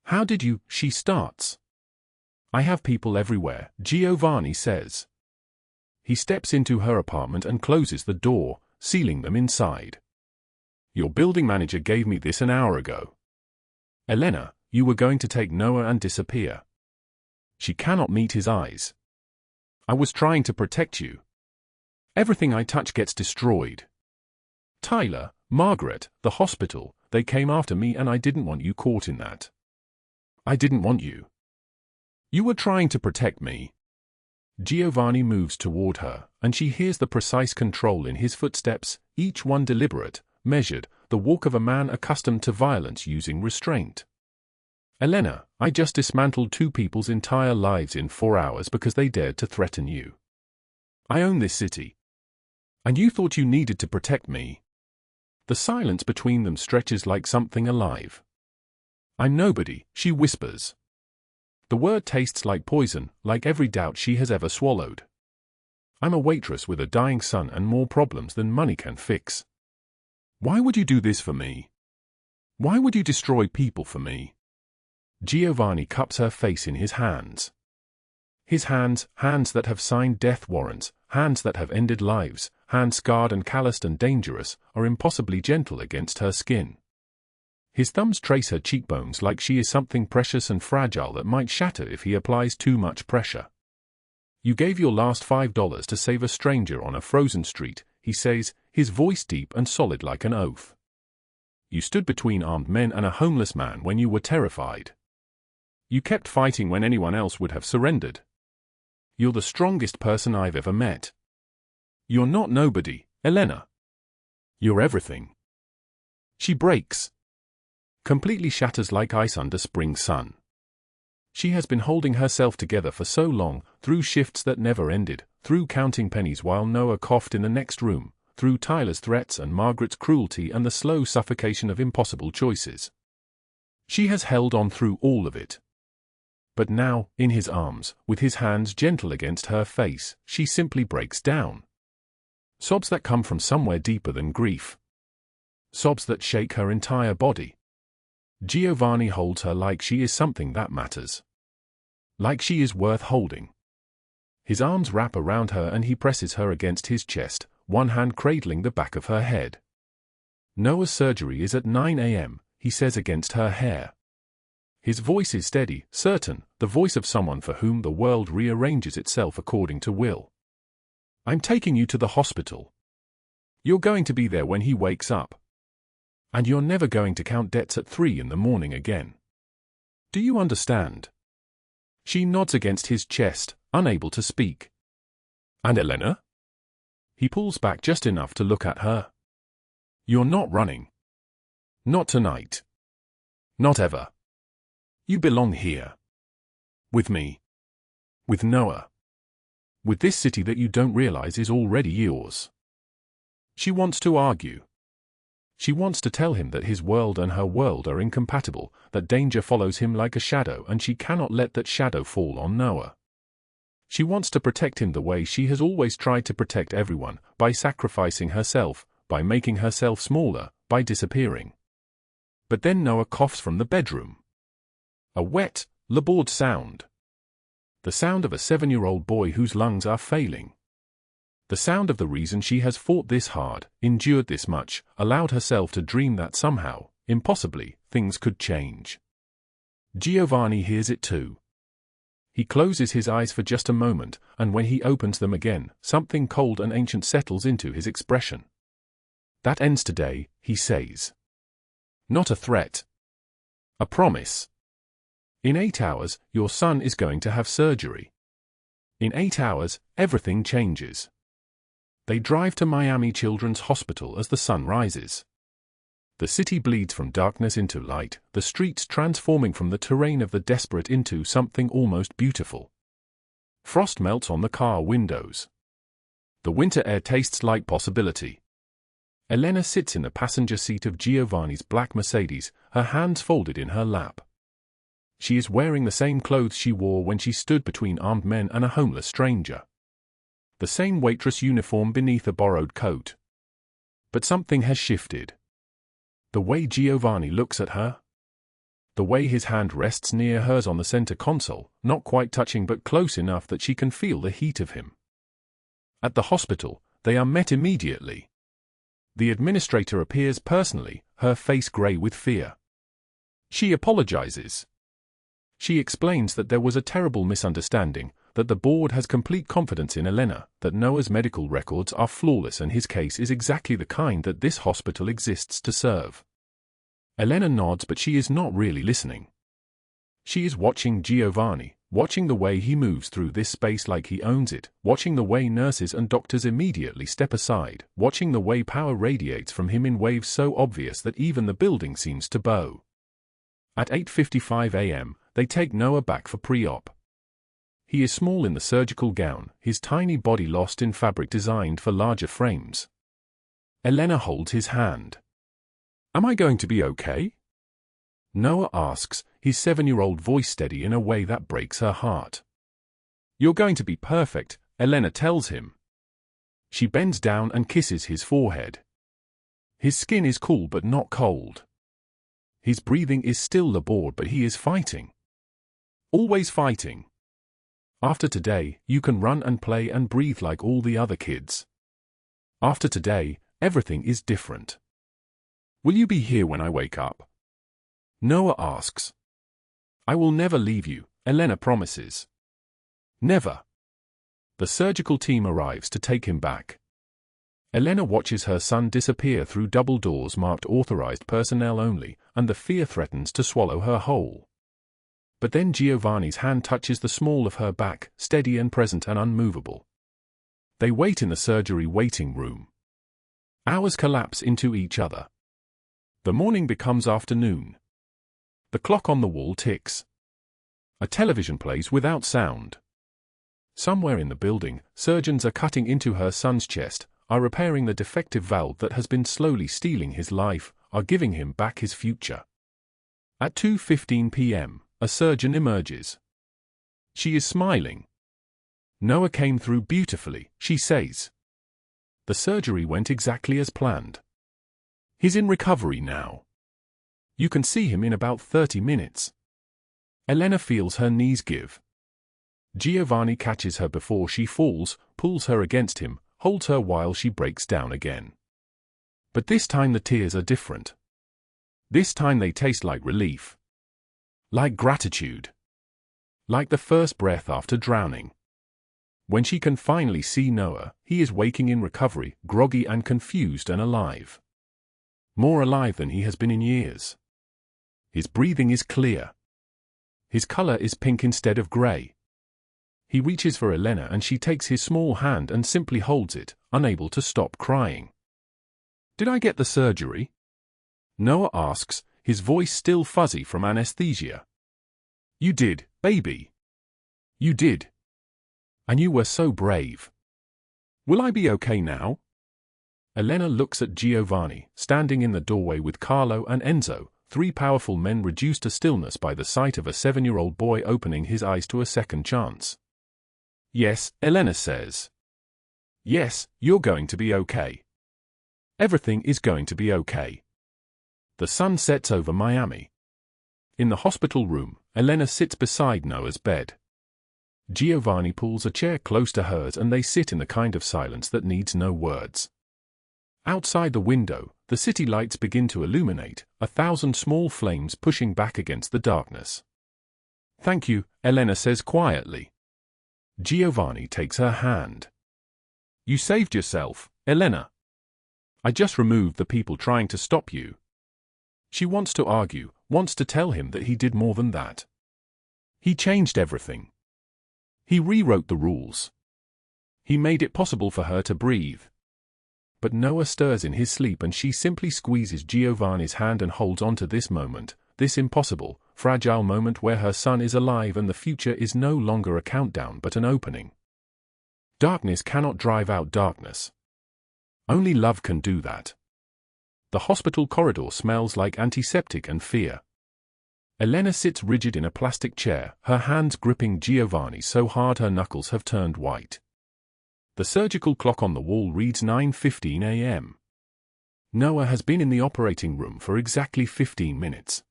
"How did you?" she starts. "I have people everywhere," Giovanni says. He steps into her apartment and closes the door, sealing them inside. "Your building manager gave me this an hour ago. Elena, you were going to take Noah and disappear." She cannot meet his eyes. "I was trying to protect you. Everything I touch gets destroyed. Tyler, Margaret, the hospital, they came after me and I didn't want you caught in that. I didn't want you. You were trying to protect me." Giovanni moves toward her, and she hears the precise control in his footsteps, each one deliberate, measured, the walk of a man accustomed to violence using restraint. "Elena, I just dismantled 2 people's entire lives in 4 hours because they dared to threaten you. I own this city. And you thought you needed to protect me." The silence between them stretches like something alive. "I'm nobody," she whispers. The word tastes like poison, like every doubt she has ever swallowed. "I'm a waitress with a dying son and more problems than money can fix. Why would you do this for me? Why would you destroy people for me?" Giovanni cups her face in his hands. His hands, hands that have signed death warrants, hands that have ended lives, hands scarred and calloused and dangerous, are impossibly gentle against her skin. His thumbs trace her cheekbones like she is something precious and fragile that might shatter if he applies too much pressure. "You gave your last $5 to save a stranger on a frozen street," he says, his voice deep and solid like an oath. "You stood between armed men and a homeless man when you were terrified. You kept fighting when anyone else would have surrendered. You're the strongest person I've ever met. You're not nobody, Elena. You're everything." She breaks. Completely shatters like ice under spring sun. She has been holding herself together for so long, through shifts that never ended, through counting pennies while Noah coughed in the next room, through Tyler's threats and Margaret's cruelty and the slow suffocation of impossible choices. She has held on through all of it. But now, in his arms, with his hands gentle against her face, she simply breaks down. Sobs that come from somewhere deeper than grief. Sobs that shake her entire body. Giovanni holds her like she is something that matters. Like she is worth holding. His arms wrap around her and he presses her against his chest, one hand cradling the back of her head. "Noah's surgery is at 9 a.m., he says against her hair. His voice is steady, certain, the voice of someone for whom the world rearranges itself according to will. "I'm taking you to the hospital. You're going to be there when he wakes up. And you're never going to count debts at 3 in the morning again. Do you understand?" She nods against his chest, unable to speak. "And Elena?" He pulls back just enough to look at her. "You're not running. Not tonight. Not ever. You belong here. With me. With Noah. With this city that you don't realize is already yours." She wants to argue. She wants to tell him that his world and her world are incompatible, that danger follows him like a shadow and she cannot let that shadow fall on Noah. She wants to protect him the way she has always tried to protect everyone, by sacrificing herself, by making herself smaller, by disappearing. But then Noah coughs from the bedroom. A wet, labored sound. The sound of a 7-year-old boy whose lungs are failing. The sound of the reason she has fought this hard, endured this much, allowed herself to dream that somehow, impossibly, things could change. Giovanni hears it too. He closes his eyes for just a moment, and when he opens them again, something cold and ancient settles into his expression. That ends today, he says. Not a threat. A promise. In 8 hours, your son is going to have surgery. In 8 hours, everything changes. They drive to Miami Children's Hospital as the sun rises. The city bleeds from darkness into light, the streets transforming from the terrain of the desperate into something almost beautiful. Frost melts on the car windows. The winter air tastes like possibility. Elena sits in the passenger seat of Giovanni's black Mercedes, her hands folded in her lap. She is wearing the same clothes she wore when she stood between armed men and a homeless stranger. The same waitress uniform beneath a borrowed coat. But something has shifted. The way Giovanni looks at her. The way his hand rests near hers on the center console, not quite touching but close enough that she can feel the heat of him. At the hospital, they are met immediately. The administrator appears personally, her face gray with fear. She apologizes. She explains that there was a terrible misunderstanding, that the board has complete confidence in Elena, that Noah's medical records are flawless and his case is exactly the kind that this hospital exists to serve. Elena nods, but she is not really listening. She is watching Giovanni, watching the way he moves through this space like he owns it, watching the way nurses and doctors immediately step aside, watching the way power radiates from him in waves so obvious that even the building seems to bow. At 8:55 a.m., they take Noah back for pre-op. He is small in the surgical gown, his tiny body lost in fabric designed for larger frames. Elena holds his hand. Am I going to be okay? Noah asks, his 7-year-old voice steady in a way that breaks her heart. You're going to be perfect, Elena tells him. She bends down and kisses his forehead. His skin is cool but not cold. His breathing is still labored, but he is fighting. Always fighting. After today, you can run and play and breathe like all the other kids. After today, everything is different. Will you be here when I wake up? Noah asks. I will never leave you, Elena promises. Never. The surgical team arrives to take him back. Elena watches her son disappear through double doors marked authorized personnel only, and the fear threatens to swallow her whole. But then Giovanni's hand touches the small of her back, steady and present and unmovable. They wait in the surgery waiting room. Hours collapse into each other. The morning becomes afternoon. The clock on the wall ticks. A television plays without sound. Somewhere in the building, surgeons are cutting into her son's chest, are repairing the defective valve that has been slowly stealing his life, are giving him back his future. At 2:15 p.m., a surgeon emerges. She is smiling. Noah came through beautifully, she says. The surgery went exactly as planned. He's in recovery now. You can see him in about 30 minutes. Elena feels her knees give. Giovanni catches her before she falls, pulls her against him, holds her while she breaks down again. But this time the tears are different. This time they taste like relief. Like gratitude. Like the first breath after drowning. When she can finally see Noah, he is waking in recovery, groggy and confused and alive. More alive than he has been in years. His breathing is clear. His color is pink instead of gray. He reaches for Elena and she takes his small hand and simply holds it, unable to stop crying. Did I get the surgery? Noah asks, his voice still fuzzy from anesthesia. You did, baby. You did. And you were so brave. Will I be okay now? Elena looks at Giovanni, standing in the doorway with Carlo and Enzo, 3 powerful men reduced to stillness by the sight of a 7-year-old boy opening his eyes to a second chance. Yes, Elena says. Yes, you're going to be okay. Everything is going to be okay. The sun sets over Miami. In the hospital room, Elena sits beside Noah's bed. Giovanni pulls a chair close to hers and they sit in the kind of silence that needs no words. Outside the window, the city lights begin to illuminate, 1,000 small flames pushing back against the darkness. "Thank you," Elena says quietly. Giovanni takes her hand. "You saved yourself, Elena. I just removed the people trying to stop you." She wants to argue, wants to tell him that he did more than that. He changed everything. He rewrote the rules. He made it possible for her to breathe. But Noah stirs in his sleep and she simply squeezes Giovanni's hand and holds on to this moment, this impossible, fragile moment where her son is alive and the future is no longer a countdown but an opening. Darkness cannot drive out darkness. Only love can do that. The hospital corridor smells like antiseptic and fear. Elena sits rigid in a plastic chair, her hands gripping Giovanni so hard her knuckles have turned white. The surgical clock on the wall reads 9:15 a.m. Noah has been in the operating room for exactly 15 minutes.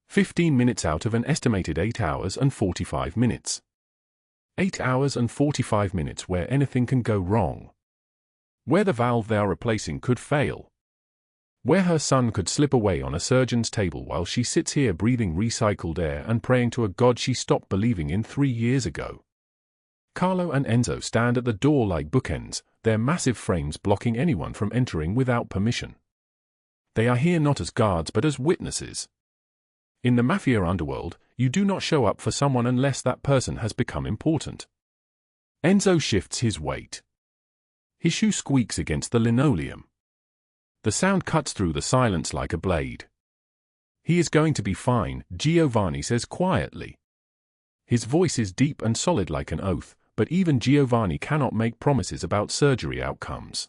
15 minutes out of an estimated 8 hours and 45 minutes. 8 hours and 45 minutes where anything can go wrong. Where the valve they are replacing could fail. Where her son could slip away on a surgeon's table while she sits here breathing recycled air and praying to a God she stopped believing in 3 years ago. Carlo and Enzo stand at the door like bookends, their massive frames blocking anyone from entering without permission. They are here not as guards but as witnesses. In the Mafia underworld, you do not show up for someone unless that person has become important. Enzo shifts his weight. His shoe squeaks against the linoleum. The sound cuts through the silence like a blade. "He is going to be fine," Giovanni says quietly. His voice is deep and solid like an oath, but even Giovanni cannot make promises about surgery outcomes.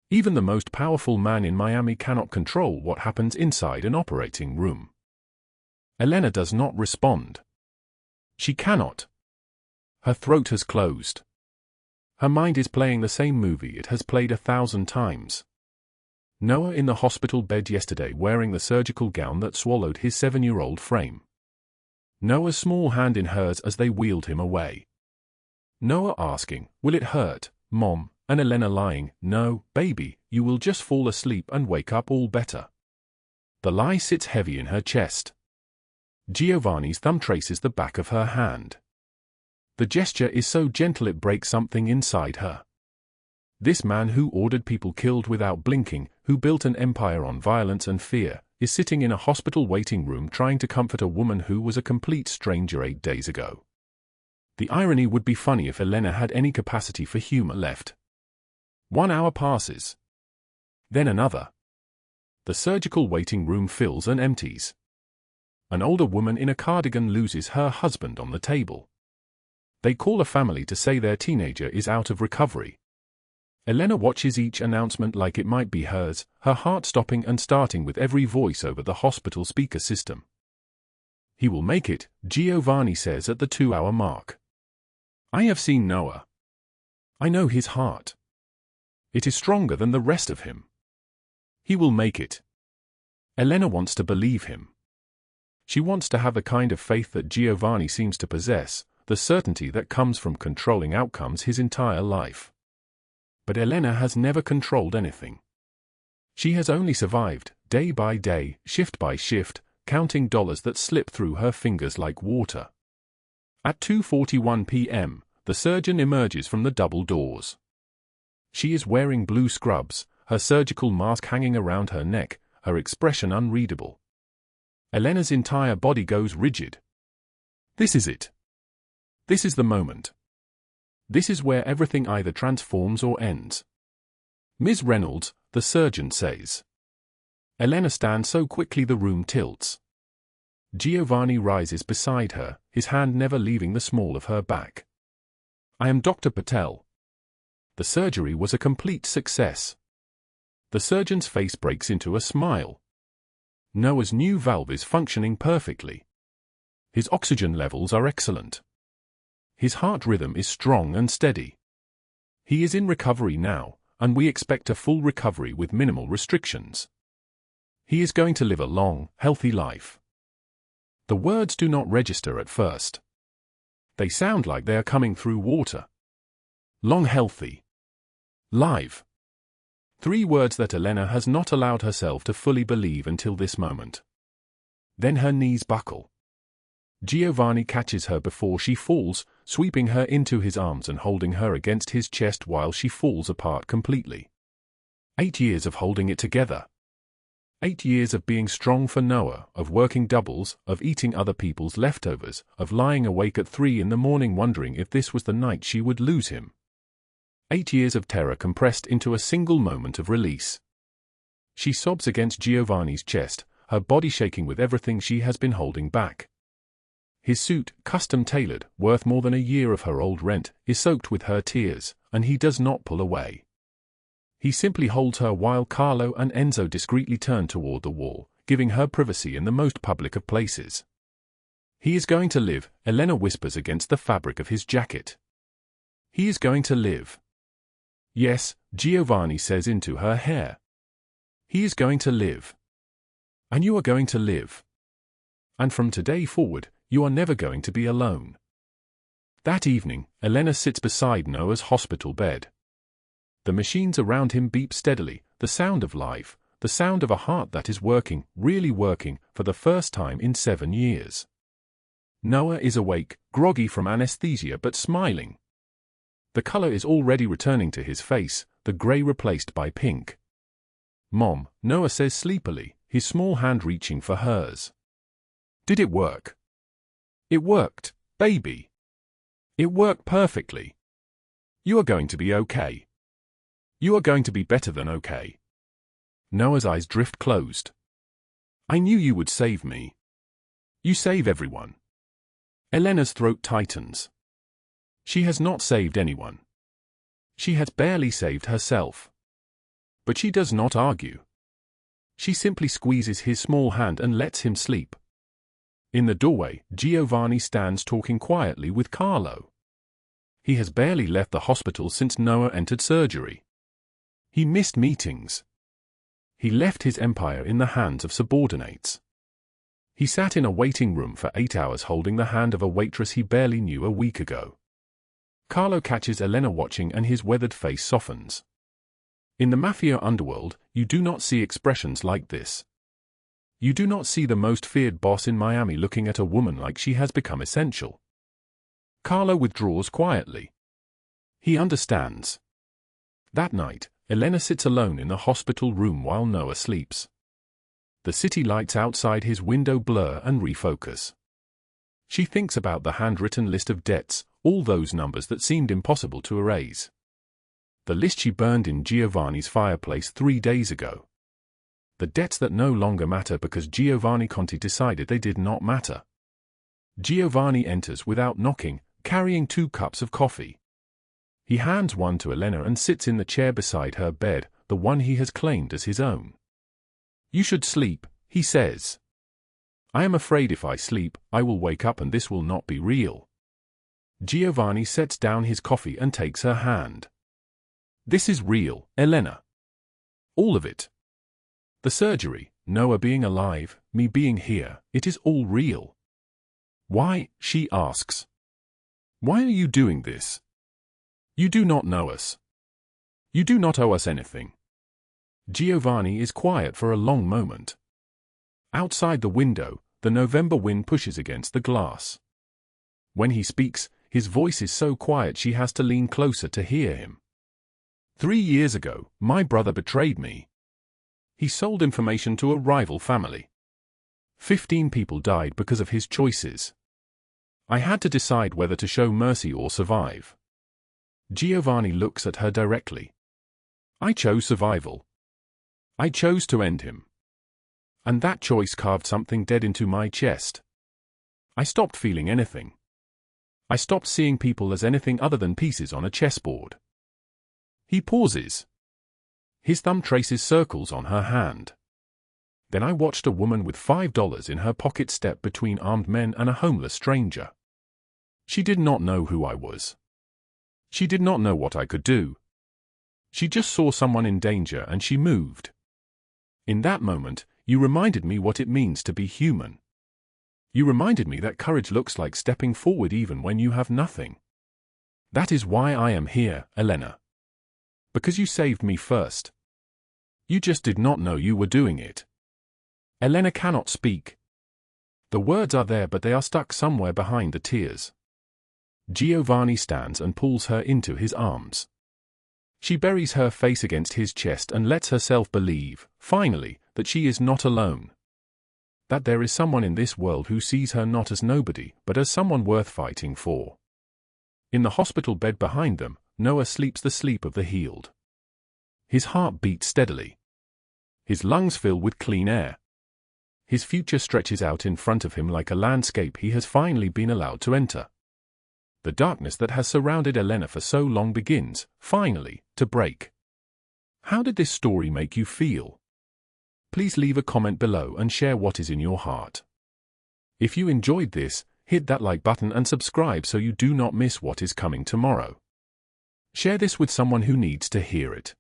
Even the most powerful man in Miami cannot control what happens inside an operating room. Elena does not respond. She cannot. Her throat has closed. Her mind is playing the same movie it has played 1,000 times. Noah in the hospital bed yesterday wearing the surgical gown that swallowed his 7-year-old frame. Noah's small hand in hers as they wheeled him away. Noah asking, "Will it hurt, Mom?" and Elena lying, "No, baby, you will just fall asleep and wake up all better." The lie sits heavy in her chest. Giovanni's thumb traces the back of her hand. The gesture is so gentle it breaks something inside her. This man who ordered people killed without blinking, who built an empire on violence and fear, is sitting in a hospital waiting room trying to comfort a woman who was a complete stranger 8 days ago. The irony would be funny if Elena had any capacity for humor left. 1 hour passes. Then another. The surgical waiting room fills and empties. An older woman in a cardigan loses her husband on the table. They call a family to say their teenager is out of recovery. Elena watches each announcement like it might be hers, her heart stopping and starting with every voice over the hospital speaker system. "He will make it," Giovanni says at the 2-hour mark. "I have seen Noah. I know his heart. It is stronger than the rest of him. He will make it." Elena wants to believe him. She wants to have the kind of faith that Giovanni seems to possess, the certainty that comes from controlling outcomes his entire life. But Elena has never controlled anything. She has only survived, day by day, shift by shift, counting dollars that slip through her fingers like water. At 2:41 p.m., the surgeon emerges from the double doors. She is wearing blue scrubs, her surgical mask hanging around her neck, her expression unreadable. Elena's entire body goes rigid. This is it. This is the moment. This is where everything either transforms or ends. "Ms. Reynolds," the surgeon says. Elena stands so quickly the room tilts. Giovanni rises beside her, his hand never leaving the small of her back. "I am Dr. Patel. The surgery was a complete success." The surgeon's face breaks into a smile. Noah's new valve is functioning perfectly. His oxygen levels are excellent. His heart rhythm is strong and steady. He is in recovery now, and we expect a full recovery with minimal restrictions. He is going to live a long, healthy life. The words do not register at first. They sound like they are coming through water. Long, healthy. Live. 3 words that Elena has not allowed herself to fully believe until this moment. Then her knees buckle. Giovanni catches her before she falls, sweeping her into his arms and holding her against his chest while she falls apart completely. 8 years of holding it together. 8 years of being strong for Noah, of working doubles, of eating other people's leftovers, of lying awake at 3 in the morning wondering if this was the night she would lose him. 8 years of terror compressed into a single moment of release. She sobs against Giovanni's chest, her body shaking with everything she has been holding back. His suit, custom-tailored, worth more than a year of her old rent, is soaked with her tears, and he does not pull away. He simply holds her while Carlo and Enzo discreetly turn toward the wall, giving her privacy in the most public of places. He is going to live, Elena whispers against the fabric of his jacket. He is going to live. Yes, Giovanni says into her hair. He is going to live. And you are going to live. And from today forward, you are never going to be alone. That evening, Elena sits beside Noah's hospital bed. The machines around him beep steadily, the sound of life, the sound of a heart that is working, really working, for the first time in 7 years. Noah is awake, groggy from anesthesia but smiling. The color is already returning to his face, the gray replaced by pink. Mom, Noah says sleepily, his small hand reaching for hers. Did it work? It worked, baby. It worked perfectly. You are going to be okay. You are going to be better than okay. Noah's eyes drift closed. I knew you would save me. You save everyone. Elena's throat tightens. She has not saved anyone. She has barely saved herself. But she does not argue. She simply squeezes his small hand and lets him sleep. In the doorway, Giovanni stands talking quietly with Carlo. He has barely left the hospital since Noah entered surgery. He missed meetings. He left his empire in the hands of subordinates. He sat in a waiting room for 8 hours holding the hand of a waitress he barely knew a week ago. Carlo catches Elena watching and his weathered face softens. In the Mafia underworld, you do not see expressions like this. You do not see the most feared boss in Miami looking at a woman like she has become essential. Carlo withdraws quietly. He understands. That night, Elena sits alone in the hospital room while Noah sleeps. The city lights outside his window blur and refocus. She thinks about the handwritten list of debts, all those numbers that seemed impossible to erase. The list she burned in Giovanni's fireplace 3 days ago. The debts that no longer matter because Giovanni Conti decided they did not matter. Giovanni enters without knocking, carrying 2 cups of coffee. He hands one to Elena and sits in the chair beside her bed, the one he has claimed as his own. You should sleep, he says. I am afraid if I sleep, I will wake up and this will not be real. Giovanni sets down his coffee and takes her hand. This is real, Elena. All of it. The surgery, Noah being alive, me being here, it is all real. Why, she asks. Why are you doing this? You do not know us. You do not owe us anything. Giovanni is quiet for a long moment. Outside the window, the November wind pushes against the glass. When he speaks, his voice is so quiet she has to lean closer to hear him. 3 years ago, my brother betrayed me. He sold information to a rival family. 15 people died because of his choices. I had to decide whether to show mercy or survive. Giovanni looks at her directly. I chose survival. I chose to end him. And that choice carved something dead into my chest. I stopped feeling anything. I stopped seeing people as anything other than pieces on a chessboard. He pauses. His thumb traces circles on her hand. Then I watched a woman with $5 in her pocket step between armed men and a homeless stranger. She did not know who I was. She did not know what I could do. She just saw someone in danger and she moved. In that moment, you reminded me what it means to be human. You reminded me that courage looks like stepping forward even when you have nothing. That is why I am here, Elena. Because you saved me first. You just did not know you were doing it. Elena cannot speak. The words are there, but they are stuck somewhere behind the tears. Giovanni stands and pulls her into his arms. She buries her face against his chest and lets herself believe, finally, that she is not alone. That there is someone in this world who sees her not as nobody, but as someone worth fighting for. In the hospital bed behind them, Noah sleeps the sleep of the healed. His heart beats steadily. His lungs fill with clean air. His future stretches out in front of him like a landscape he has finally been allowed to enter. The darkness that has surrounded Elena for so long begins, finally, to break. How did this story make you feel? Please leave a comment below and share what is in your heart. If you enjoyed this, hit that like button and subscribe so you do not miss what is coming tomorrow. Share this with someone who needs to hear it.